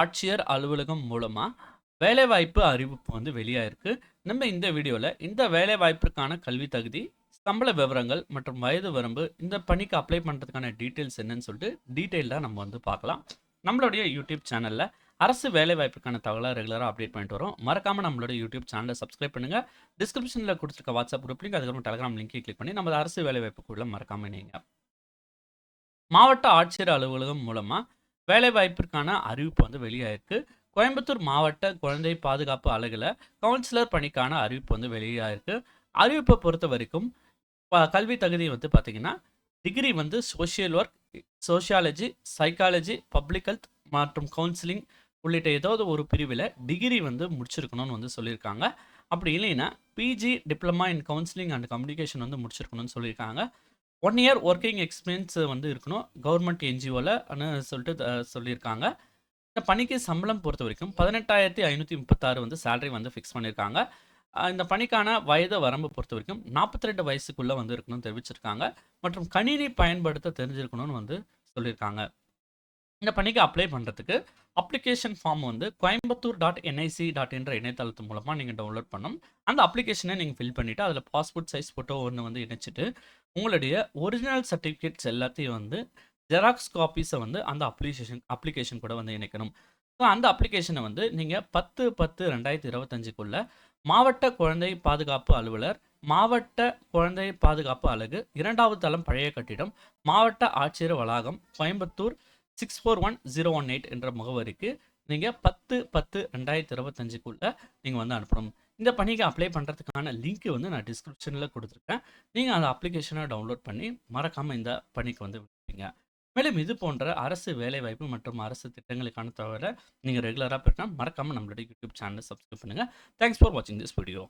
ஆட்சியர் அலுவலகம் மூலமா வேலைவாய்ப்பு அறிவிப்பு வந்து வெளியாயிருக்கு. நம்ம இந்த வீடியோல இந்த வேலைவாய்ப்பிற்கான கல்வி தகுதி, சம்பள விவரங்கள் மற்றும் வயது வரம்பு, இந்த பணிக்கு அப்ளை பண்றதுக்கான டீட்டெயில்ஸ் என்னன்னு சொல்லிட்டு டீட்டெயில்டா நம்ம வந்து பார்க்கலாம். நம்மளுடைய யூடியூப் சேனல்ல அரசு வேலைவாய்ப்புக்கான தகவலை ரெகுலரா அப்டேட் பண்ணிட்டு வரோம். மறக்காம நம்மளோட யூடியூப் சேனலை சப்ஸ்கிரைப் பண்ணுங்க. டிஸ்கிரிப்ஷன்ல கொடுத்துருக்க வாட்ஸ்அப் குரூப் லிங்க், அதுக்கப்புறம் டெலிகிராம் லிங்க்கையும் கிளிக் பண்ணி நம்ம அரசு வேலைவாய்ப்புக்குள்ள மறக்காம இணைங்க. மாவட்ட ஆட்சியர் அலுவலகம் மூலமா வேலைவாய்ப்பிற்கான அறிவிப்பு வந்து வெளியாயிருக்கு. கோயம்புத்தூர் மாவட்ட குழந்தை பாதுகாப்பு அலகுல கவுன்சிலர் பணிக்கான அறிவிப்பு வந்து வெளியாயிருக்கு. அறிவிப்பை பொறுத்த வரைக்கும் கல்வி தகுதி வந்து பார்த்தீங்கன்னா, டிகிரி வந்து social work, sociology, psychology, public health மற்றும் கவுன்சிலிங் உள்ளிட்ட ஏதாவது ஒரு பிரிவில் டிகிரி வந்து முடிச்சிருக்கணும்னு வந்து சொல்லியிருக்காங்க. அப்படி இல்லைன்னா PG diploma in counselling and communication வந்து முடிச்சிருக்கணும்னு சொல்லியிருக்காங்க. 1 இயர் ஒர்க்கிங் எக்ஸ்பீரியன்ஸ் வந்து இருக்கணும் கவர்மெண்ட் என்ஜிஓவில் சொல்லிட்டு சொல்லியிருக்காங்க. இந்த பணிக்கு சம்பளம் பொறுத்த வரைக்கும் 18,536 வந்து சேலரி வந்து ஃபிக்ஸ் பண்ணியிருக்காங்க. இந்த பணிக்கான வயது வரம்பு பொறுத்த வரைக்கும் 42 வயசுக்குள்ளே வந்து இருக்கணும்னு தெரிவிச்சிருக்காங்க. மற்றும் கணினி பயன்படுத்த தெரிஞ்சிருக்கணும்னு வந்து சொல்லியிருக்காங்க. இந்த பணிக்கு அப்ளை பண்ணுறதுக்கு அப்ளிகேஷன் ஃபார்ம் வந்து coimbatore.nic.in என்ற இணையதளத்து மூலமாக நீங்கள் டவுன்லோட் பண்ணணும். அந்த அப்ளிகேஷனை நீங்கள் ஃபில் பண்ணிவிட்டு அதில் பாஸ்போர்ட் சைஸ் ஃபோட்டோ ஒன்று வந்து இணைச்சிட்டு உங்களுடைய ஒரிஜினல் சர்டிஃபிகேட்ஸ் எல்லாத்தையும் வந்து ஜெராக்ஸ் காப்பீஸை வந்து அந்த அப்ளிகேஷன் கூட வந்து இணைக்கணும். ஸோ அந்த அப்ளிகேஷனை வந்து நீங்கள் 10/10/2025 மாவட்ட குழந்தை பாதுகாப்பு அலுவலர், மாவட்ட குழந்தை பாதுகாப்பு அலகு, 2வது தளம் பழைய கட்டிடம், மாவட்ட ஆட்சியர் வளாகம், கோயம்புத்தூர் 641018 என்ற முகவரிக்கு நீங்கள் 10/10/2025 நீங்கள் வந்து அனுப்பணும். இந்த பணிக்கு அப்ளை பண்ணுறதுக்கான லிங்க் வந்து நான் டிஸ்கிரிப்ஷனில் கொடுத்துருக்கேன். நீங்கள் அந்த அப்ளிகேஷனை டவுன்லோட் பண்ணி மறக்காமல் இந்த பணிக்கு வந்து விடுவீங்க. மேலும் இது போன்ற அரசு வேலைவாய்ப்பு மற்றும் அரசு திட்டங்களுக்கான தவிர நீங்கள் ரெகுலராக பெற்றா மறக்காமல் நம்மளுடைய யூடியூப் சேனலை சப்ஸ்கிரைப் பண்ணுங்கள். தேங்க்ஸ் ஃபார் வாட்சிங் திஸ் வீடியோ.